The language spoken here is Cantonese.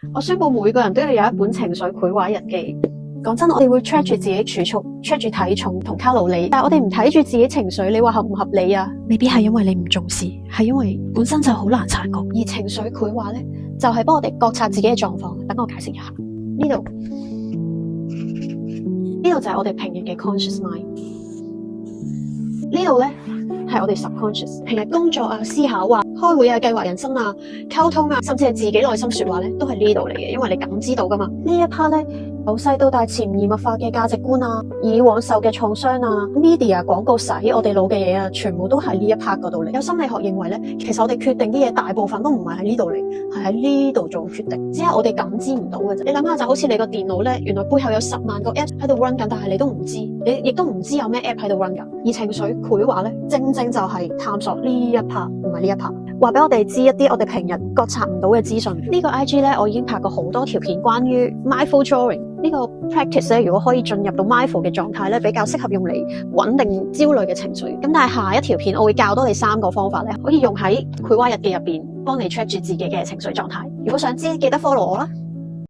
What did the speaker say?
我宣布每個人都要有一本情緒繪畫日記。講真，我哋會 track 住自己儲蓄 ，track 住體重同卡路里，但係我哋唔睇住自己情緒，你話合唔合理啊？未必係因為你唔重視，係因為本身就好難察覺。而情緒繪畫咧，就係幫我哋覺察自己嘅狀況。等我解釋一下，呢度就係我哋平日嘅 conscious mind， 呢度咧係我哋 subconscious， 平日工作啊、思考啊、開會啊、計劃人生啊、溝通啊，甚至係自己內心說話咧，都係呢度嚟嘅，因為你感知到噶嘛。呢一 part 咧，由細到大潛移默化嘅價值觀啊，以往受嘅創傷啊 ，media 廣告洗我哋腦嘅嘢啊，全部都喺呢一 part 嗰度嚟。有心理學認為咧，其實我哋決定啲嘢大部分都唔係喺呢度嚟，係喺呢度做決定，只係我哋感知唔到嘅啫。你諗下，就好似你個電腦咧，原來背後有10萬個 app 喺度 run 緊，但係你都唔知，你亦都唔知有咩 app 喺度 run 緊。而情緒繪畫咧，正正就係探索呢一 part，唔係呢一 part。話俾我哋知一啲我哋平日覺察唔到嘅資訊。呢個 IG 咧，我已經拍過好多條片關於 mindful drawing 呢個 practice 咧，如果可以進入到 mindful 嘅狀態咧，比較適合用嚟穩定焦慮嘅情緒。咁但係下一條片我會教多你3個方法咧，可以用喺繪畫日記入邊，幫你 check 住自己嘅情緒狀態。如果想知，記得 follow 我啦。